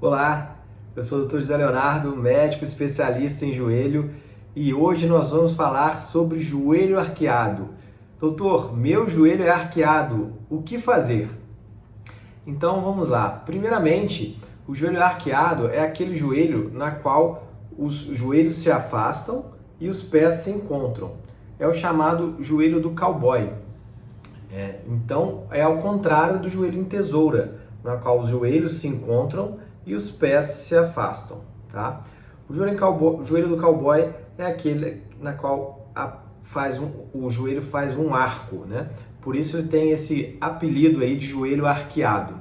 Olá, eu sou o Dr. José Leonardo, médico especialista em joelho, e hoje nós vamos falar sobre joelho arqueado. Doutor, meu joelho é arqueado, o que fazer? Então vamos lá. Primeiramente, o joelho arqueado é aquele joelho na qual os joelhos se afastam e os pés se encontram. É o chamado joelho do cowboy. Então é ao contrário do joelho em tesoura, na qual os joelhos se encontram e os pés se afastam, tá? O joelho do cowboy é aquele na qual o joelho faz um arco, né? Por isso ele tem esse apelido aí de joelho arqueado,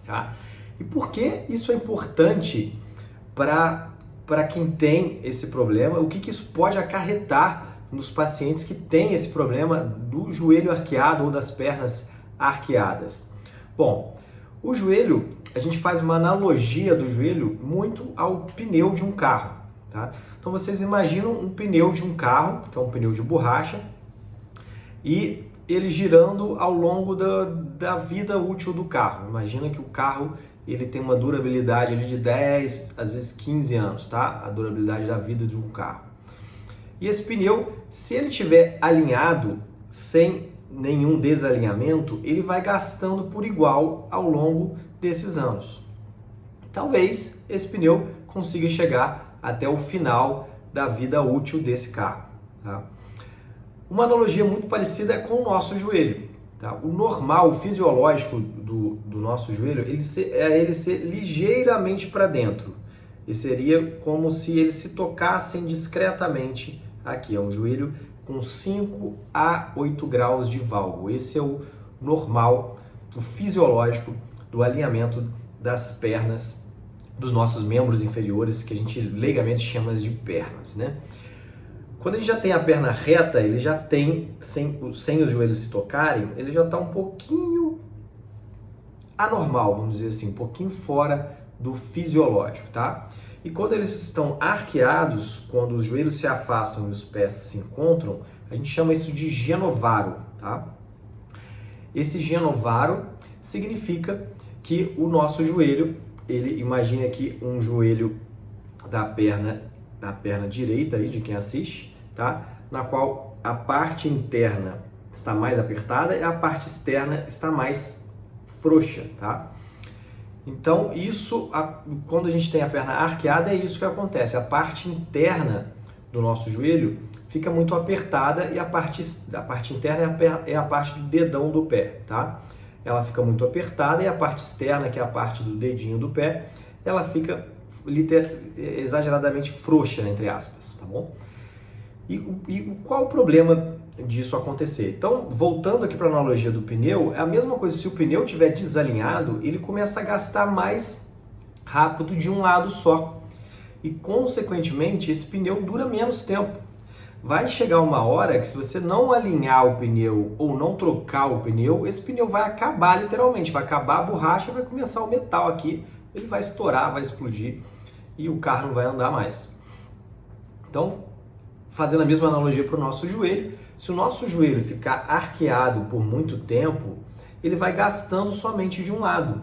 tá? E por que isso é importante para quem tem esse problema? O que isso pode acarretar nos pacientes que têm esse problema do joelho arqueado ou das pernas arqueadas? Bom, o joelho, a gente faz uma analogia do joelho muito ao pneu de um carro, tá? Então vocês imaginam um pneu de um carro, que é um pneu de borracha, e ele girando ao longo da vida útil do carro. Imagina que o carro ele tem uma durabilidade ali de 10, às vezes 15 anos, tá? A durabilidade da vida de um carro. E esse pneu, se ele estiver alinhado, sem nenhum desalinhamento, ele vai gastando por igual ao longo desses anos. Talvez esse pneu consiga chegar até o final da vida útil desse carro, tá? Uma analogia muito parecida é com o nosso joelho, tá? O normal, o fisiológico do nosso joelho, ele ser ligeiramente para dentro. E seria como se eles se tocassem discretamente aqui. É um joelho com 5 a 8 graus de valgo. Esse é o normal, o fisiológico do alinhamento das pernas, dos nossos membros inferiores, que a gente leigamente chama de pernas, né? Quando a gente já tem a perna reta, ele já tem, sem os joelhos se tocarem, ele já está um pouquinho anormal, vamos dizer assim, um pouquinho fora do fisiológico, tá? E quando eles estão arqueados, quando os joelhos se afastam e os pés se encontram, a gente chama isso de genovaro, tá? Esse genovaro significa que o nosso joelho, imagine aqui um joelho da perna direita aí de quem assiste, tá? Na qual a parte interna está mais apertada e a parte externa está mais frouxa, tá? Então, quando a gente tem a perna arqueada, é isso que acontece. A parte interna do nosso joelho fica muito apertada e a parte interna é a parte do dedão do pé, tá? Ela fica muito apertada e a parte externa, que é a parte do dedinho do pé, ela fica exageradamente frouxa, entre aspas, tá bom? E qual o problema disso acontecer? Então, voltando aqui para a analogia do pneu, é a mesma coisa. Se o pneu estiver desalinhado, ele começa a gastar mais rápido de um lado só. E, consequentemente, esse pneu dura menos tempo. Vai chegar uma hora que, se você não alinhar o pneu ou não trocar o pneu, esse pneu vai acabar literalmente. Vai acabar a borracha e vai começar o metal aqui. Ele vai estourar, vai explodir e o carro não vai andar mais. Então, fazendo a mesma analogia para o nosso joelho, se o nosso joelho ficar arqueado por muito tempo, ele vai gastando somente de um lado.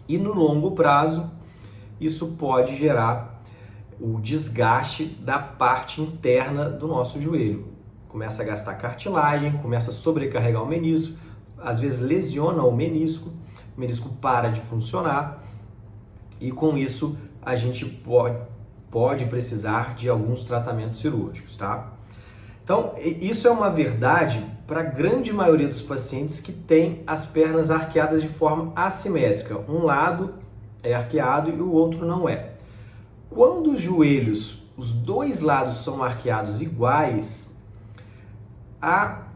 E no longo prazo, isso pode gerar o desgaste da parte interna do nosso joelho. Começa a gastar cartilagem, começa a sobrecarregar o menisco, às vezes lesiona o menisco para de funcionar e com isso a gente pode precisar de alguns tratamentos cirúrgicos, tá? Então, isso é uma verdade para a grande maioria dos pacientes que têm as pernas arqueadas de forma assimétrica. Um lado é arqueado e o outro não é. Quando os joelhos, os dois lados são arqueados iguais, a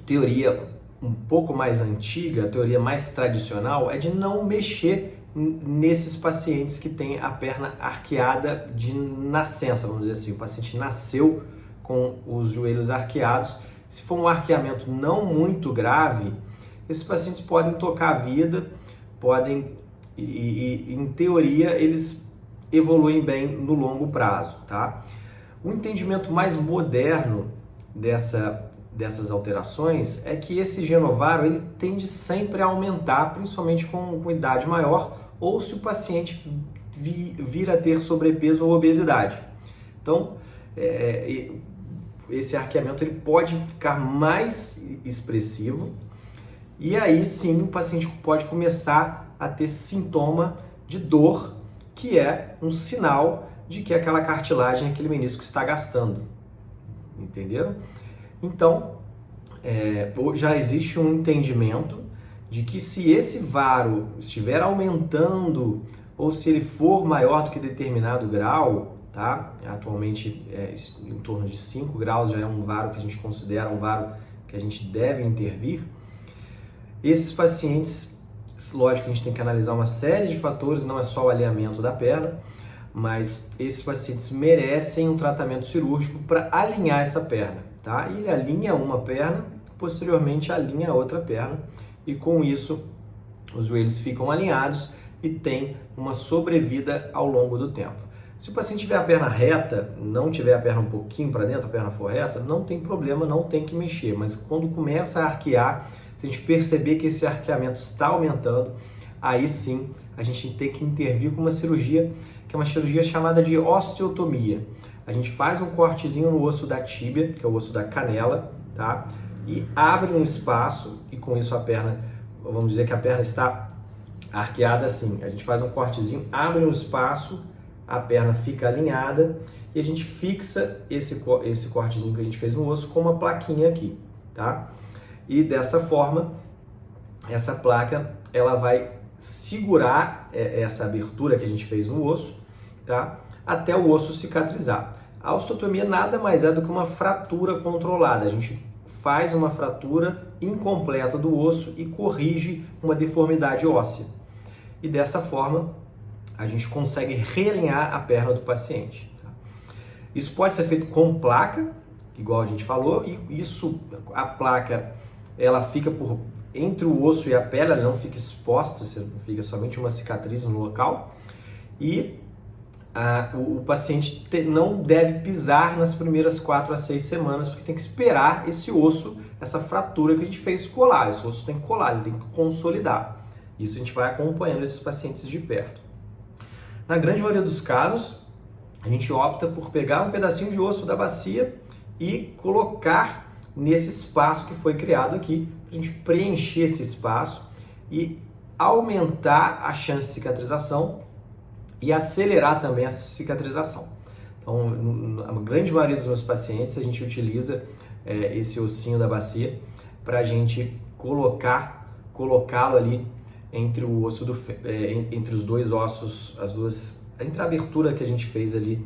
teoria um pouco mais antiga, a teoria mais tradicional, é de não mexer nesses pacientes que têm a perna arqueada de nascença, vamos dizer assim. O paciente nasceu com os joelhos arqueados. Se for um arqueamento não muito grave, esses pacientes podem tocar a vida, em teoria, eles evoluem bem no longo prazo, tá? O entendimento mais moderno dessas alterações é que esse genovaro ele tende sempre a aumentar, principalmente com idade maior ou se o paciente vir a ter sobrepeso ou obesidade. Então, esse arqueamento ele pode ficar mais expressivo e aí sim o paciente pode começar a ter sintoma de dor, que é um sinal de que aquela cartilagem, aquele menisco está gastando. Entenderam? Então, já existe um entendimento de que se esse varo estiver aumentando ou se ele for maior do que determinado grau, tá? Atualmente em torno de 5 graus já é um varo que a gente considera um varo que a gente deve intervir. Esses pacientes, lógico que a gente tem que analisar uma série de fatores, não é só o alinhamento da perna, mas esses pacientes merecem um tratamento cirúrgico para alinhar essa perna, tá? Ele alinha uma perna, posteriormente alinha a outra perna e com isso os joelhos ficam alinhados e tem uma sobrevida ao longo do tempo. Se o paciente tiver a perna reta, não tiver a perna um pouquinho para dentro, a perna for reta, não tem problema, não tem que mexer, mas quando começa a arquear, se a gente perceber que esse arqueamento está aumentando, aí sim a gente tem que intervir com uma cirurgia, que é uma cirurgia chamada de osteotomia. A gente faz um cortezinho no osso da tíbia, que é o osso da canela, tá? E abre um espaço e com isso a perna, vamos dizer que a perna está arqueada assim. A gente faz um cortezinho, abre um espaço, a perna fica alinhada e a gente fixa esse cortezinho que a gente fez no osso com uma plaquinha aqui, tá? E dessa forma, essa placa, ela vai segurar essa abertura que a gente fez no osso, tá? Até o osso cicatrizar. A osteotomia nada mais é do que uma fratura controlada. A gente faz uma fratura incompleta do osso e corrige uma deformidade óssea. E dessa forma, a gente consegue realinhar a perna do paciente. Tá? Isso pode ser feito com placa, igual a gente falou, e a placa, ela fica entre o osso e a pele, ela não fica exposta, fica somente uma cicatriz no local. E o paciente não deve pisar nas primeiras 4 a 6 semanas, porque tem que esperar esse osso, essa fratura que a gente fez colar. Esse osso tem que colar, ele tem que consolidar. Isso a gente vai acompanhando esses pacientes de perto. Na grande maioria dos casos, a gente opta por pegar um pedacinho de osso da bacia e colocar nesse espaço que foi criado aqui, para a gente preencher esse espaço e aumentar a chance de cicatrização e acelerar também essa cicatrização. Então, a grande maioria dos meus pacientes, a gente utiliza esse ossinho da bacia para a gente colocá-lo ali entre o osso entre os dois ossos, entre a abertura que a gente fez ali,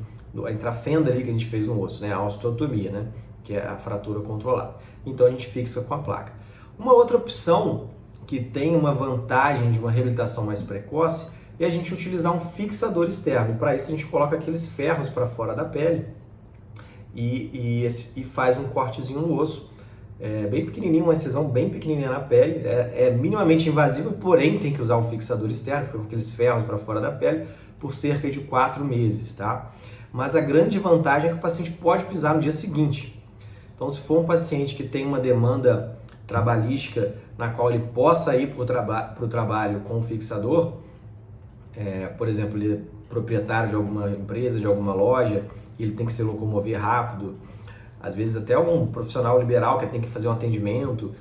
entre a fenda ali que a gente fez no osso, né? A osteotomia, né? Que é a fratura controlada. Então a gente fixa com a placa. Uma outra opção que tem uma vantagem de uma reabilitação mais precoce é a gente utilizar um fixador externo. Para isso a gente coloca aqueles ferros para fora da pele e faz um cortezinho no osso, bem pequenininho, uma incisão bem pequenininha na pele, é minimamente invasiva, porém tem que usar um fixador externo, fica com aqueles ferros para fora da pele, por cerca de 4 meses, tá? Mas a grande vantagem é que o paciente pode pisar no dia seguinte. Então, se for um paciente que tem uma demanda trabalhística na qual ele possa ir para o trabalho com o fixador, por exemplo, ele é proprietário de alguma empresa, de alguma loja, e ele tem que se locomover rápido, às vezes até um profissional liberal que tem que fazer um atendimento,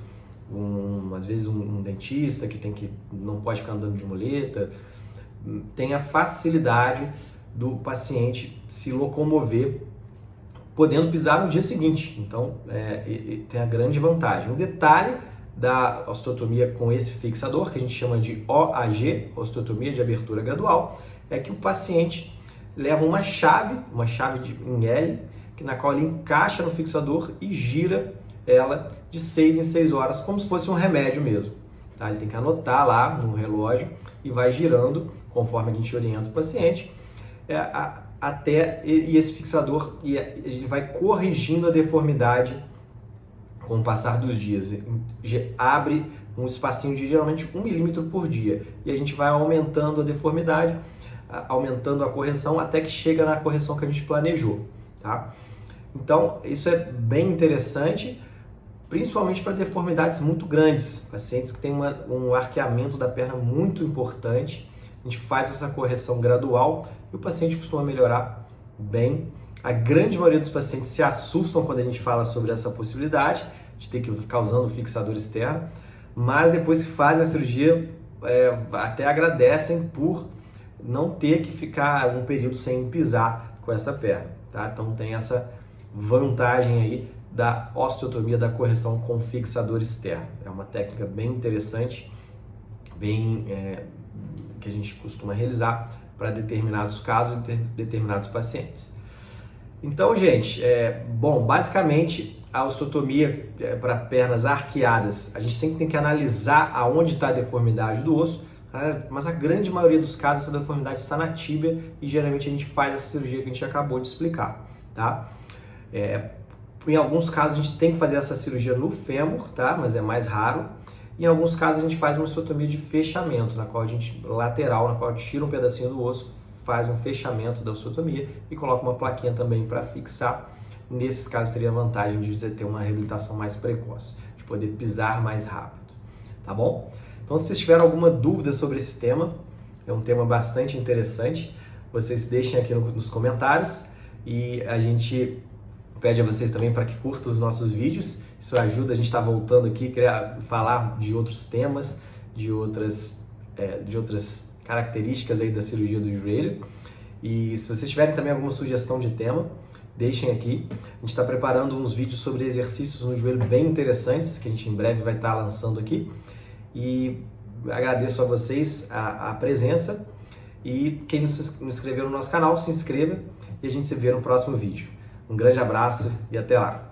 às vezes um dentista que não pode ficar andando de muleta, tem a facilidade do paciente se locomover podendo pisar no dia seguinte. Então, tem a grande vantagem. Um detalhe da osteotomia com esse fixador, que a gente chama de OAG, osteotomia de abertura gradual, é que o paciente leva uma chave em L, na qual ele encaixa no fixador e gira ela de 6 em 6 horas, como se fosse um remédio mesmo. Tá? Ele tem que anotar lá no relógio e vai girando, conforme a gente orienta o paciente, e esse fixador ele vai corrigindo a deformidade com o passar dos dias. Abre um espacinho de geralmente 1 milímetro por dia e a gente vai aumentando a deformidade, aumentando a correção até que chega na correção que a gente planejou. Tá? Então, isso é bem interessante, principalmente para deformidades muito grandes, pacientes que têm um arqueamento da perna muito importante, a gente faz essa correção gradual e o paciente costuma melhorar bem. A grande maioria dos pacientes se assustam quando a gente fala sobre essa possibilidade de ter que ficar usando o fixador externo, mas depois que fazem a cirurgia, até agradecem por não ter que ficar um período sem pisar com essa perna, tá? Então tem essa vantagem aí da osteotomia, da correção com fixador externo. É uma técnica bem interessante, que a gente costuma realizar para determinados casos e determinados pacientes. Então, gente, basicamente a osteotomia para pernas arqueadas, a gente sempre tem que analisar aonde está a deformidade do osso, mas a grande maioria dos casos essa deformidade está na tíbia e geralmente a gente faz essa cirurgia que a gente acabou de explicar, tá? Em alguns casos a gente tem que fazer essa cirurgia no fêmur, tá? Mas é mais raro. Em alguns casos a gente faz uma osteotomia de fechamento, na qual a gente tira um pedacinho do osso, faz um fechamento da osteotomia e coloca uma plaquinha também para fixar. Nesses casos teria a vantagem de você ter uma reabilitação mais precoce, de poder pisar mais rápido, tá bom? Então, se vocês tiverem alguma dúvida sobre esse tema, é um tema bastante interessante, vocês deixem aqui nos comentários e a gente pede a vocês também para que curtam os nossos vídeos. Isso ajuda a gente a estar voltando aqui, falar de outros temas, de outras características aí da cirurgia do joelho. E se vocês tiverem também alguma sugestão de tema, deixem aqui. A gente está preparando uns vídeos sobre exercícios no joelho bem interessantes, que a gente em breve vai estar lançando aqui. E agradeço a vocês a presença. E quem não se inscreveu no nosso canal, se inscreva e a gente se vê no próximo vídeo. Um grande abraço e até lá!